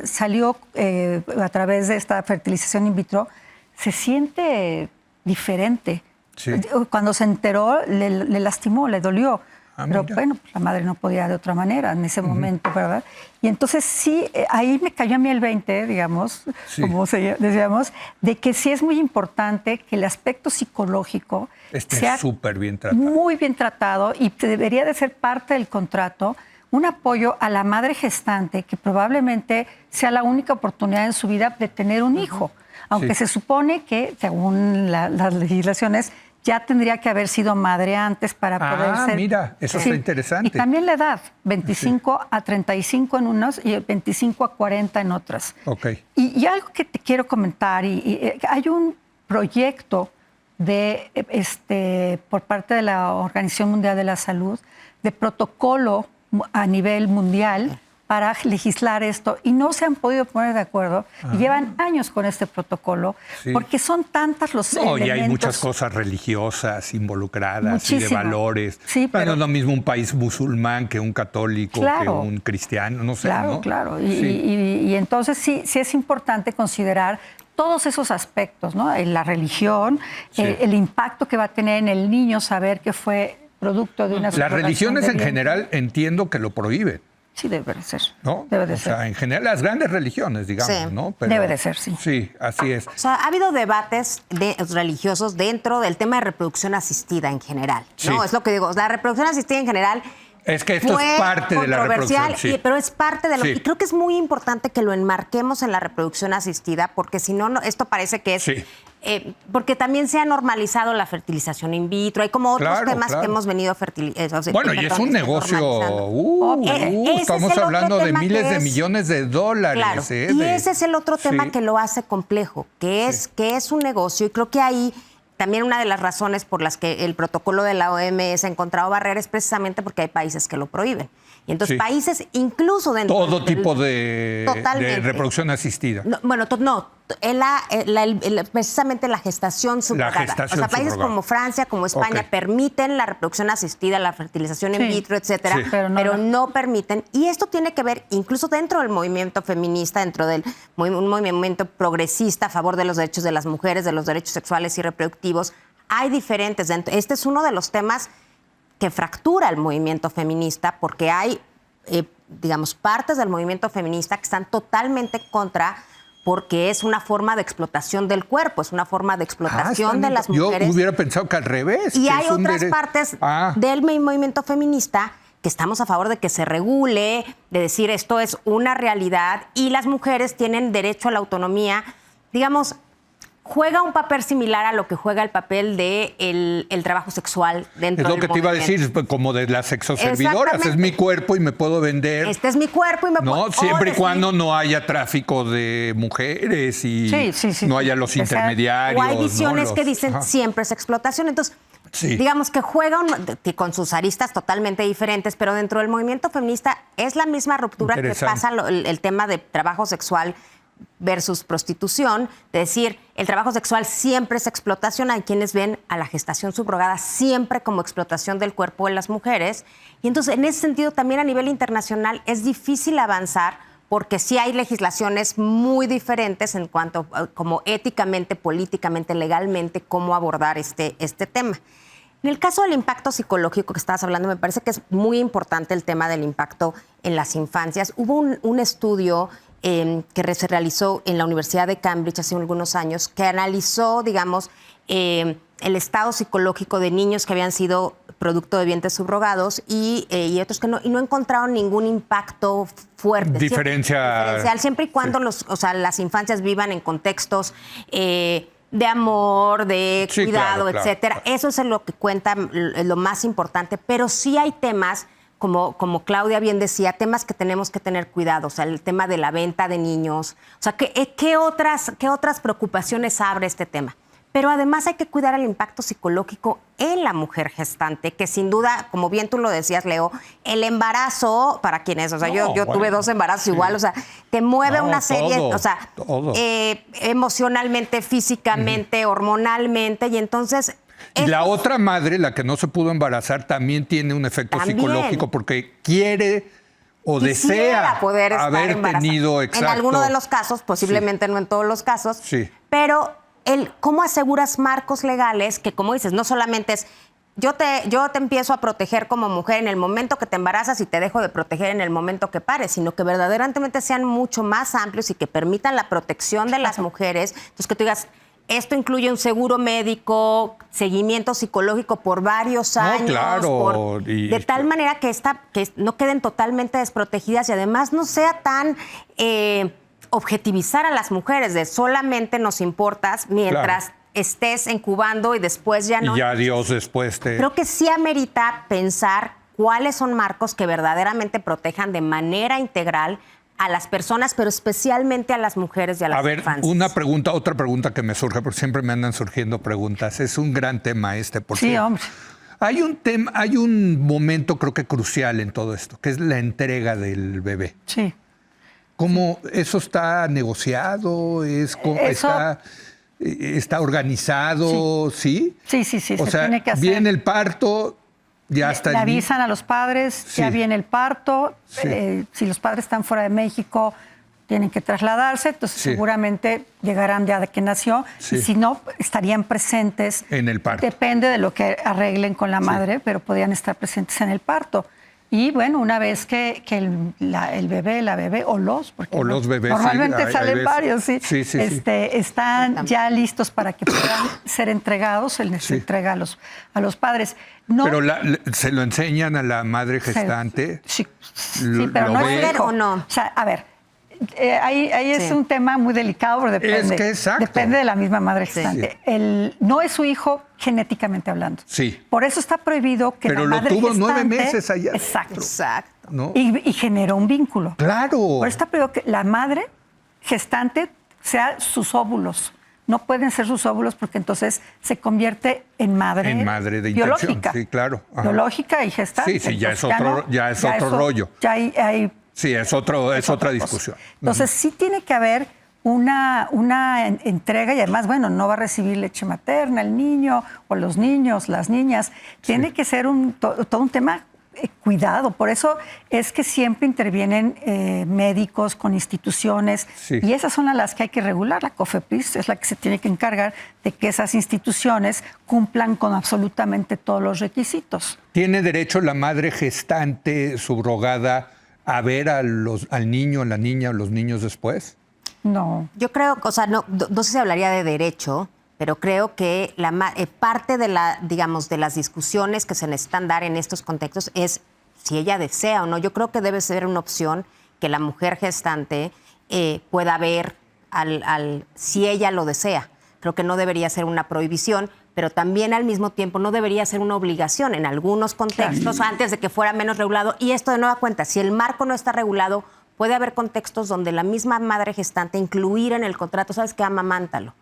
salió a través de esta fertilización in vitro se siente diferente. Sí. Cuando se enteró, le lastimó, le dolió. pero mira. bueno, pues la madre no podía de otra manera en ese momento, ¿verdad? Y entonces sí, ahí me cayó a mí el 20, digamos, Sí. como decíamos, de que sí es muy importante que el aspecto psicológico sea súper bien tratado. muy bien tratado y debería de ser parte del contrato, un apoyo a la madre gestante que probablemente sea la única oportunidad en su vida de tener un hijo, aunque Sí. se supone que, según las legislaciones, ya tendría que haber sido madre antes para poder ser... Mira, eso está interesante. Y también la edad, 25 a 35 en unos y 25 a 40 en otras. Ok. Y algo que te quiero comentar, hay un proyecto por parte de la Organización Mundial de la Salud de protocolo a nivel mundial para legislar esto y no se han podido poner de acuerdo y llevan años con este protocolo porque son tantas los elementos. Y hay muchas cosas religiosas involucradas Muchísimo. y de valores. Sí, pero no es lo mismo un país musulmán que un católico, Claro. que un cristiano, no sé, Claro, ¿no? claro. Sí. Y entonces sí es importante considerar todos esos aspectos, ¿no? La religión, Sí. el impacto que va a tener en el niño saber que fue producto de una Las subrogación religiones de en vientre. general entiendo que lo prohíben, Sí, debe de ser. ¿no? Debe de o ser. sea, en general las grandes religiones, digamos, Sí. ¿no? Debe de ser, sí. Sí, así es. O sea, ha habido debates religiosos dentro del tema de reproducción asistida en general, ¿no? Sí. Es lo que digo, la reproducción asistida en general Es que esto fue es parte de la controversial, reproducción, sí. pero es parte de lo Sí. y creo que es muy importante que lo enmarquemos en la reproducción asistida, porque si no, esto parece que es... Sí. porque también se ha normalizado la fertilización in vitro, hay como otros Claro, temas claro. que hemos venido Bueno, y es un negocio, Ese es estamos el otro hablando de tema miles que de es- millones de dólares. Claro, ¿eh? y ese es el otro tema Sí. que lo hace complejo, que es un negocio, y creo que ahí también una de las razones por las que el protocolo de la OMS ha encontrado barreras es precisamente porque hay países que lo prohíben. Y entonces Sí. países, incluso dentro Todo del- tipo de Totalmente. reproducción asistida. No, bueno, precisamente la gestación subrogada. gestación o sea, países subrogada. como Francia, como España, Ok. permiten la reproducción asistida, la fertilización in Sí. vitro, etcétera, Sí. Pero pero no no permiten. Y esto tiene que ver incluso dentro del movimiento feminista, dentro del un movimiento progresista a favor de los derechos de las mujeres, de los derechos sexuales y reproductivos. Hay diferentes. Este es uno de los temas que fractura el movimiento feminista porque hay, digamos, partes del movimiento feminista que están totalmente contra porque es una forma de explotación del cuerpo, es una forma de explotación de las mujeres. Yo hubiera pensado que al revés. Y que hay es un otras dere- partes Ah, del movimiento feminista que estamos a favor de que se regule, de decir esto es una realidad y las mujeres tienen derecho a la autonomía. Digamos, juega un papel similar a lo que juega el papel de el trabajo sexual dentro es lo del que te iba a movimiento. decir, pues, como de las sexoservidoras. Es Exactamente. mi cuerpo y me puedo vender. Este es mi cuerpo y me No, puedo... siempre y o cuando no haya tráfico de mujeres y Sí. no haya los Exacto. intermediarios. O hay visiones ¿no? que dicen Ajá. siempre es explotación. Entonces, Sí. digamos que juega con sus aristas totalmente diferentes, pero dentro del movimiento feminista es la misma ruptura que Interesante. pasa el tema de trabajo sexual versus prostitución, de decir, el trabajo sexual siempre es explotación. Hay quienes ven a la gestación subrogada siempre como explotación del cuerpo de las mujeres. Y entonces, en ese sentido, también a nivel internacional es difícil avanzar porque sí hay legislaciones muy diferentes en cuanto a como éticamente, políticamente, legalmente, cómo abordar este tema. En el caso del impacto psicológico que estabas hablando, me parece que es muy importante el tema del impacto en las infancias. Hubo un estudio que se realizó en la Universidad de Cambridge hace algunos años, que analizó, digamos, el estado psicológico de niños que habían sido producto de vientres subrogados y otros que no, y no encontraron ningún impacto fuerte. Diferencial, siempre y cuando las infancias vivan en contextos de amor, de Sí, cuidado, claro, etcétera. claro. Eso es lo que cuenta, lo más importante, pero sí hay temas, como Claudia bien decía, temas que tenemos que tener cuidado, o sea, el tema de la venta de niños, o sea, ¿qué otras preocupaciones abre este tema? Pero además hay que cuidar el impacto psicológico en la mujer gestante, que sin duda, como bien tú lo decías, Leo, el embarazo, para quienes, o sea, yo tuve bueno, 2 embarazos sí. igual, o sea, te mueve No, una serie, todo, o sea, todo. emocionalmente, físicamente, hormonalmente, y entonces... Y la otra madre, la que no se pudo embarazar, también tiene un efecto También. psicológico porque quiere o Quisiera desea poder estar haber embarazada. tenido En alguno de los casos, posiblemente no en todos los casos, Sí. pero ¿cómo aseguras marcos legales que, como dices, no solamente es yo te empiezo a proteger como mujer en el momento que te embarazas y te dejo de proteger en el momento que pares, sino que verdaderamente sean mucho más amplios y que permitan la protección de las mujeres. Entonces, que tú digas, esto incluye un seguro médico, seguimiento psicológico por varios años. No, claro. De tal manera que no queden totalmente desprotegidas y además no sea tan objetivizar a las mujeres, de solamente nos importas mientras estés incubando y después ya no. Y ya Dios después te... Creo que sí amerita pensar cuáles son marcos que verdaderamente protejan de manera integral a las personas, pero especialmente a las mujeres y a las infancias. Otra pregunta que me surge, porque siempre me andan surgiendo preguntas. Es un gran tema porque sí, hombre. Hay un momento creo que crucial en todo esto, que es la entrega del bebé. Sí. ¿Cómo eso está negociado? ¿Está organizado? ¿Sí? Sí. O sea, tiene que hacer. viene el parto, ya está. Le avisan a los padres, ya viene el parto. Sí. Si los padres están fuera de México, tienen que trasladarse, entonces seguramente llegarán ya de que nació. Sí. Y si no, estarían presentes. En el parto. Depende de lo que arreglen con la madre, pero podrían estar presentes en el parto. Y bueno, una vez que el bebé, la bebé o los bebés, normalmente salen varios, sí. Están ya listos para que puedan ser entregados, se les entrega a los padres. No, pero se lo enseñan a la madre gestante. Sí, pero no es hijo. ¿O no? O sea, a ver, ahí es un tema muy delicado, pero depende. Es que exacto. Depende de la misma madre gestante. No es su hijo genéticamente hablando. Sí. Por eso está prohibido que pero la madre lo tuvo gestante, 9 meses allá. Exacto. ¿No? Y generó un vínculo. Claro. Por eso está prohibido que la madre gestante sea sus óvulos. No pueden ser sus óvulos porque entonces se convierte en madre de biológica. intención. Sí, claro. Ajá. Biológica y gestante. Sí, ya es otro rollo. Ya hay sí, es otra discusión. Entonces, sí tiene que haber una entrega y además, bueno, no va a recibir leche materna el niño o los niños, las niñas. Tiene que ser todo un tema cuidado. Por eso es que siempre intervienen médicos con instituciones y esas son las que hay que regular. La COFEPRIS es la que se tiene que encargar de que esas instituciones cumplan con absolutamente todos los requisitos. ¿Tiene derecho la madre gestante subrogada a ver al niño, a la niña o los niños después? No. Yo creo, no sé si hablaría de derecho, pero creo que parte de de las discusiones que se necesitan dar en estos contextos es si ella desea o no. Yo creo que debe ser una opción que la mujer gestante pueda ver si ella lo desea. Creo que no debería ser una prohibición, pero también al mismo tiempo no debería ser una obligación en algunos contextos antes de que fuera menos regulado. Y esto de nueva cuenta, si el marco no está regulado, puede haber contextos donde la misma madre gestante incluir en el contrato, ¿sabes qué? Amamántalo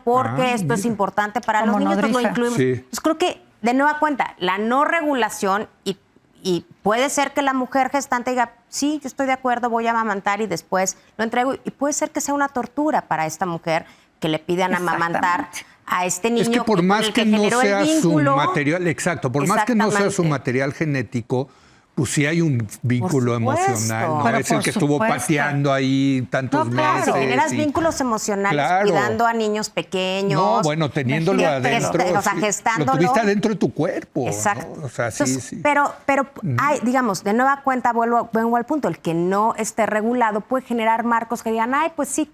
porque esto es importante para los niños, pues lo incluimos. Sí. Pues creo que, de nueva cuenta, la no regulación y puede ser que la mujer gestante diga, sí, yo estoy de acuerdo, voy a amamantar y después lo entrego. Y puede ser que sea una tortura para esta mujer que le pidan amamantar a este niño. Es que por más que no sea su material, por más que no sea su material genético, pues sí hay un vínculo emocional, ¿no? Pero es el que estuvo pateando ahí tantos meses. Si generas vínculos emocionales cuidando a niños pequeños. No, bueno, teniéndolo adentro. Gestándolo. Lo tuviste adentro de tu cuerpo. Exacto. ¿no? O sea, entonces, pero hay, digamos, de nueva cuenta, vengo al punto, el que no esté regulado puede generar marcos que digan, pues sí,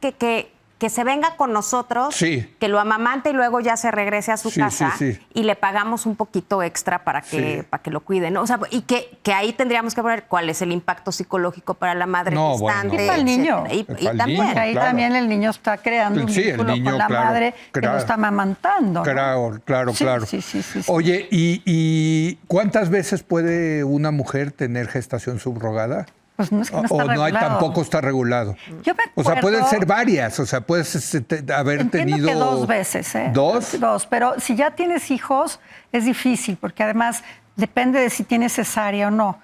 que se venga con nosotros, que lo amamante y luego ya se regrese a su casa y le pagamos un poquito extra para que lo cuiden, ¿no? O sea, y que ahí tendríamos que ver cuál es el impacto psicológico para la madre gestante. Y para el niño. Y también. Porque ahí también el niño está creando un vínculo con la madre que lo está amamantando, ¿no? Claro. Sí. Oye, ¿y cuántas veces puede una mujer tener gestación subrogada? Pues no es que no está regulado. Tampoco está regulado. Yo me acuerdo, o sea, pueden ser varias. O sea, puedes haber tenido... que 2 veces, ¿eh? ¿2? 2, pero si ya tienes hijos es difícil porque además depende de si tienes cesárea o no.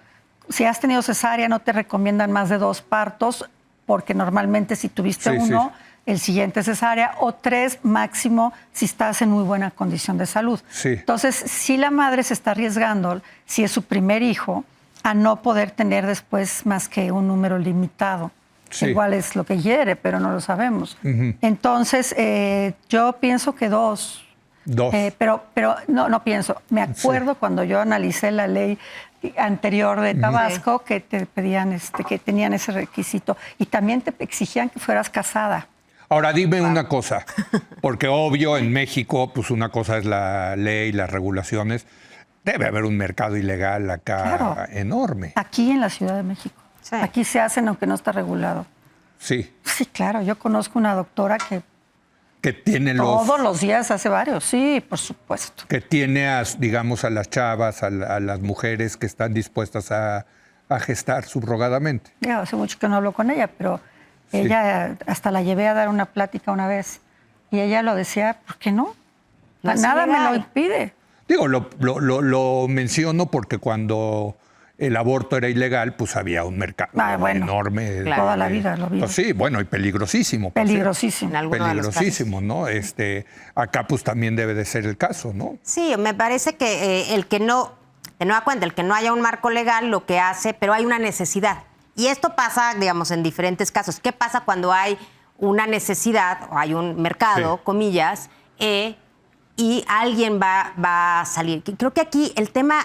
Si has tenido cesárea no te recomiendan más de 2 partos porque normalmente si tuviste uno, el siguiente es cesárea o 3 máximo si estás en muy buena condición de salud. Entonces, si la madre se está arriesgando, si es su primer hijo, a no poder tener después más que un número limitado. Igual es lo que quiere, pero no lo sabemos. Entonces, yo pienso que 2. 2. Pero no pienso. Me acuerdo cuando yo analicé la ley anterior de Tabasco que te pedían, que tenían ese requisito y también te exigían que fueras casada. Ahora dime una cosa, porque obvio en México, pues una cosa es la ley, las regulaciones. Debe haber un mercado ilegal acá enorme. Aquí en la Ciudad de México. Sí. Aquí se hacen aunque no está regulado. Sí. Sí, claro. Yo conozco una doctora Que tiene todos los días hace varios. Sí, por supuesto. Que tiene, digamos, a las chavas, a las mujeres que están dispuestas a gestar subrogadamente. Ya hace mucho que no hablo con ella, pero ella hasta la llevé a dar una plática una vez y ella lo decía, ¿por qué no? No es Nada me ilegal. lo impide. Digo, lo menciono porque cuando el aborto era ilegal, pues había un mercado enorme. Claro. Toda la vida lo vi. Pues sí, bueno, y peligrosísimo. por Peligrosísimo. En algunos de los casos. Peligrosísimo, ¿no? Acá pues también debe de ser el caso, ¿no? Sí, me parece que el que no, de nueva cuenta, el que no haya un marco legal lo que hace, pero hay una necesidad. Y esto pasa, digamos, en diferentes casos. ¿Qué pasa cuando hay una necesidad o hay un mercado, comillas, y alguien va a salir? Creo que aquí el tema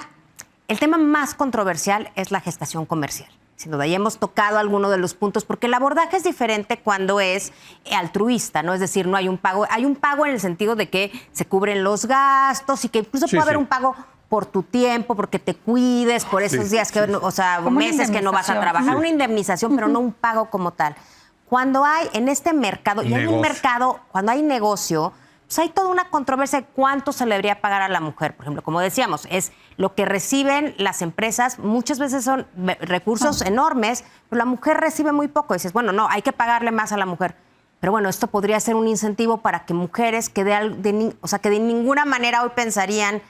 más controversial es la gestación comercial. Sin duda, ya hemos tocado alguno de los puntos, porque el abordaje es diferente cuando es altruista, ¿no? Es decir, no hay un pago. Hay un pago en el sentido de que se cubren los gastos y que incluso puede haber un pago por tu tiempo, porque te cuides, por esos días que, o sea, Como meses que no vas a trabajar. Una indemnización, pero no un pago como tal. Cuando hay en este mercado, y hay un mercado, cuando hay negocio, pues hay toda una controversia de cuánto se le debería pagar a la mujer. Por ejemplo, como decíamos, es lo que reciben las empresas, muchas veces son recursos enormes, pero la mujer recibe muy poco. Y dices, bueno, no, hay que pagarle más a la mujer. Pero bueno, esto podría ser un incentivo para que mujeres que de ninguna manera hoy pensarían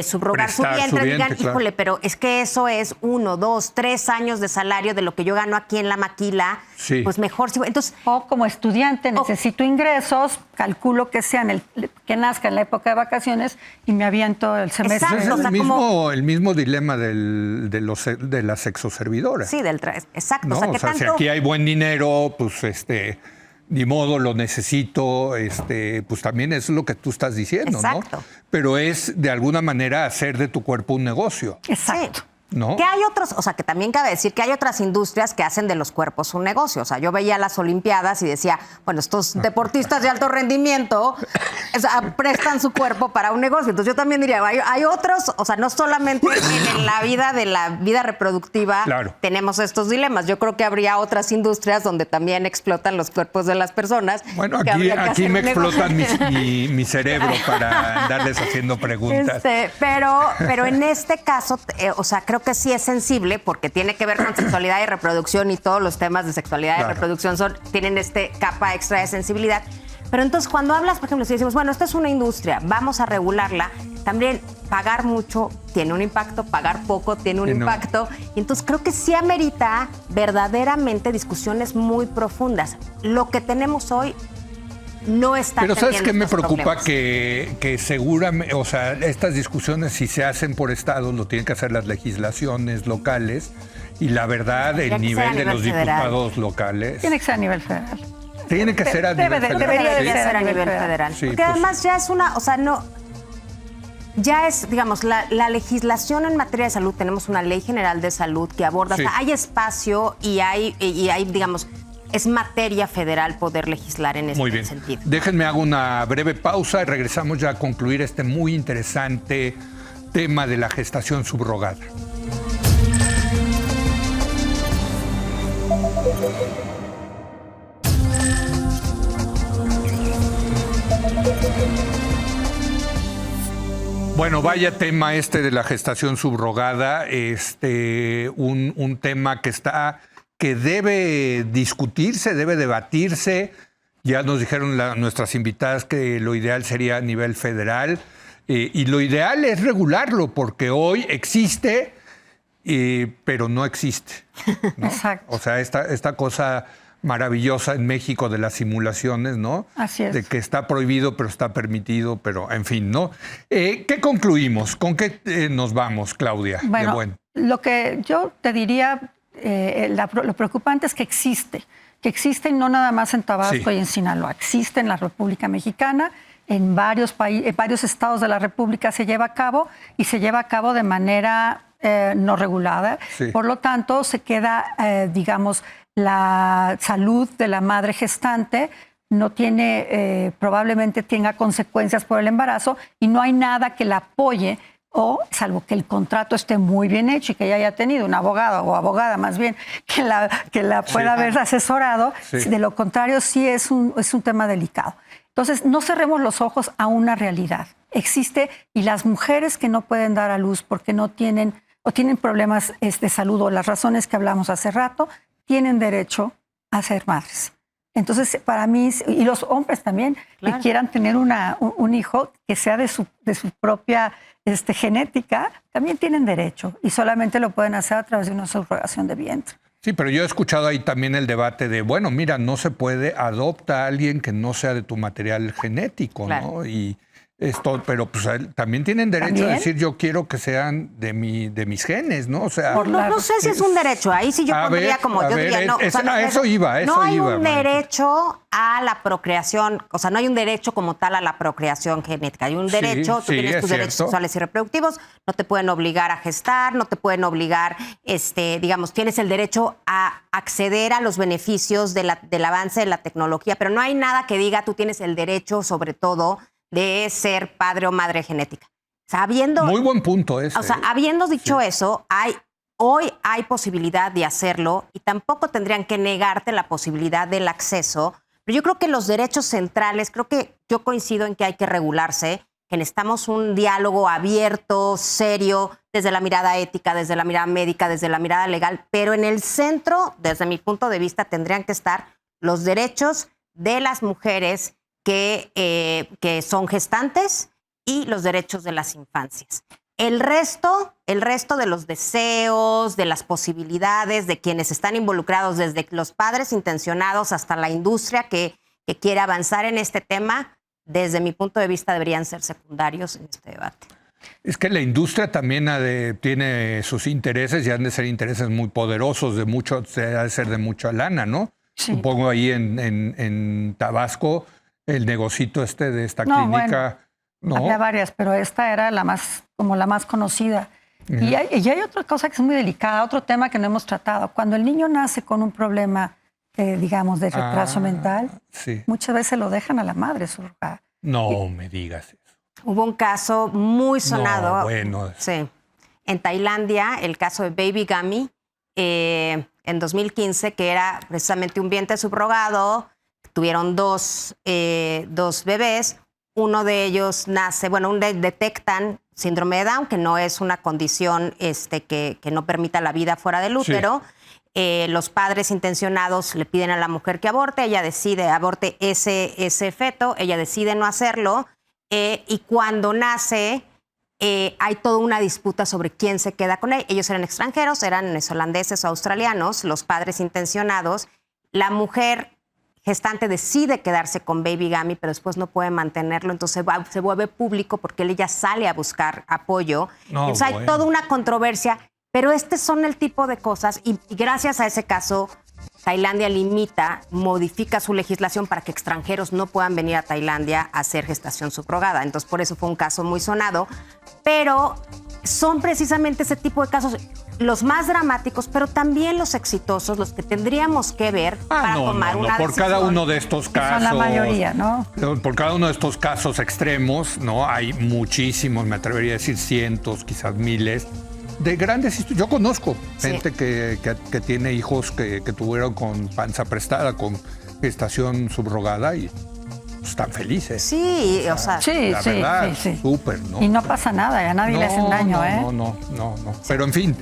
subrogar su vientre, digan, híjole, pero es que eso es 1, 2, 3 años de salario de lo que yo gano aquí en la maquila, pues mejor. Entonces, o como estudiante necesito ingresos, calculo que que nazca en la época de vacaciones y me aviento el semestre. Exacto, es el mismo dilema de las sexoservidoras. Sí, exacto. ¿No? O sea, si aquí hay buen dinero, pues ni modo, lo necesito, pues también es lo que tú estás diciendo, exacto, ¿no? Pero es, de alguna manera, hacer de tu cuerpo un negocio. Exacto. Sí. ¿No? Que hay otros, o sea, que también cabe decir que hay otras industrias que hacen de los cuerpos un negocio. O sea, yo veía las Olimpiadas y decía, bueno, estos deportistas de alto rendimiento prestan su cuerpo para un negocio. Entonces yo también diría, hay otros, o sea, no solamente en la vida reproductiva tenemos estos dilemas. Yo creo que habría otras industrias donde también explotan los cuerpos de las personas. Bueno, aquí me explotan mi cerebro para andarles haciendo preguntas. Pero en este caso, o sea, creo que sí es sensible porque tiene que ver con sexualidad y reproducción y todos los temas de sexualidad y reproducción tienen capa extra de sensibilidad. Pero entonces cuando hablas, por ejemplo, si decimos, bueno, esta es una industria, vamos a regularla, también pagar mucho tiene un impacto, pagar poco tiene un impacto. Y entonces creo que sí amerita verdaderamente discusiones muy profundas. Lo que tenemos hoy no está. Pero ¿sabes qué me preocupa? Que seguramente, o sea, estas discusiones, si se hacen por estados, lo tienen que hacer las legislaciones locales, y la verdad, el nivel de los diputados locales tiene que ser a nivel federal. Tiene que ser a nivel federal. Debería ser a nivel federal. Sí, porque además ya es ya es, digamos, la legislación en materia de salud, tenemos una ley general de salud que aborda, o sea, hay espacio y hay, digamos, es materia federal poder legislar en muy este bien. sentido. Déjenme hago una breve pausa y regresamos ya a concluir este muy interesante tema de la gestación subrogada. Bueno, vaya tema de la gestación subrogada, un tema que debe discutirse, debe debatirse. Ya nos dijeron nuestras invitadas que lo ideal sería a nivel federal, y lo ideal es regularlo, porque hoy existe, pero no existe, ¿no? Exacto. O sea, esta cosa maravillosa en México de las simulaciones, ¿no? Así es. De que está prohibido, pero está permitido, pero en fin, ¿no? ¿Qué concluimos? ¿Con qué nos vamos, Claudia? Bueno, lo que yo te diría, lo preocupante es que existe no nada más en Tabasco y en Sinaloa, existe en la República Mexicana, en varios estados de la República se lleva a cabo y se lleva a cabo de manera no regulada. Sí. Por lo tanto, se queda, digamos, la salud de la madre gestante no tiene, probablemente tenga consecuencias por el embarazo y no hay nada que la apoye, o salvo que el contrato esté muy bien hecho y que ella haya tenido un abogado o abogada más bien que la pueda haber asesorado. Sí. De lo contrario, sí es un tema delicado. Entonces, no cerremos los ojos a una realidad. Existe, y las mujeres que no pueden dar a luz porque no tienen o tienen problemas de salud o las razones que hablamos hace rato, tienen derecho a ser madres. Entonces, para mí, y los hombres también, claro, que quieran tener un hijo que sea de su propia genética, también tienen derecho y solamente lo pueden hacer a través de una subrogación de vientre. Sí, pero yo he escuchado ahí también el debate de, bueno, mira, no se puede, adopta a alguien que no sea de tu material genético, claro, ¿no? Y esto, pero pues también tienen derecho ¿también? A decir, yo quiero que sean de mis genes, ¿no? O sea, no sé si es un derecho. Ahí sí yo pondría como, yo diría, no. Eso iba. No hay un derecho a la procreación, o sea, no hay un derecho como tal a la procreación genética. Hay un derecho, tú tienes tus derechos sexuales y reproductivos, no te pueden obligar a gestar, no te pueden obligar, digamos, tienes el derecho a acceder a los beneficios del avance de la tecnología, pero no hay nada que diga tú tienes el derecho, sobre todo, de ser padre o madre genética. O sea, muy buen punto ese. O sea, habiendo dicho eso, hoy hay posibilidad de hacerlo y tampoco tendrían que negarte la posibilidad del acceso. Pero yo creo que los derechos centrales, creo que yo coincido en que hay que regularse, que necesitamos un diálogo abierto, serio, desde la mirada ética, desde la mirada médica, desde la mirada legal, pero en el centro, desde mi punto de vista, tendrían que estar los derechos de las mujeres que son gestantes y los derechos de las infancias. El resto de los deseos, de las posibilidades, de quienes están involucrados, desde los padres intencionados hasta la industria que quiere avanzar en este tema, desde mi punto de vista deberían ser secundarios en este debate. Es que la industria también tiene sus intereses y han de ser intereses muy poderosos, ha de ser de mucha lana, ¿no? Sí. Supongo ahí en Tabasco, el negocito de esta clínica. Bueno, había varias, pero esta era la más conocida. Y hay otra cosa que es muy delicada, otro tema que no hemos tratado. Cuando el niño nace con un problema, digamos, de retraso mental, sí, muchas veces lo dejan a la madre subrogada. No me digas eso. Hubo un caso muy sonado. No, bueno. Sí. En Tailandia, el caso de Baby Gummy, en 2015, que era precisamente un vientre subrogado. Tuvieron dos bebés. Uno de ellos nace, detectan síndrome de Down, que no es una condición que no permita la vida fuera del útero. Sí. Los padres intencionados le piden a la mujer que aborte, ella decide aborte ese feto, ella decide no hacerlo, y cuando nace hay toda una disputa sobre quién se queda con él. Ellos eran extranjeros, eran neozelandeses o australianos, los padres intencionados. La mujer gestante decide quedarse con Baby Gummy, pero después no puede mantenerlo, entonces se vuelve público porque ella sale a buscar apoyo. Entonces hay toda una controversia, pero son el tipo de cosas, y gracias a ese caso, Tailandia modifica su legislación para que extranjeros no puedan venir a Tailandia a hacer gestación subrogada. Entonces, por eso fue un caso muy sonado, pero son precisamente ese tipo de casos los más dramáticos, pero también los exitosos, los que tendríamos que ver para tomar una decisión. Por cada uno de estos casos. Son la mayoría, ¿no? Por cada uno de estos casos extremos, ¿no? Hay muchísimos, me atrevería a decir cientos, quizás miles, de grandes. Yo conozco gente que tiene hijos que tuvieron con panza prestada, con gestación subrogada y están felices. Sí, o sea, la verdad, súper, ¿no? Y no pasa nada, a nadie le hacen daño, ¿eh? No. Pero en fin,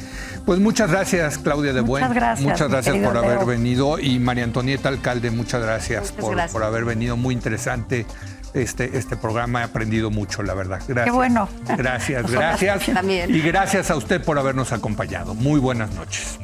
pues muchas gracias, Claudia de Buen. Muchas gracias por haber venido. Y María Antonieta Alcalde, muchas gracias por haber venido. Muy interesante este programa. He aprendido mucho, la verdad. Gracias. Qué bueno. Gracias. También. Y gracias a usted por habernos acompañado. Muy buenas noches.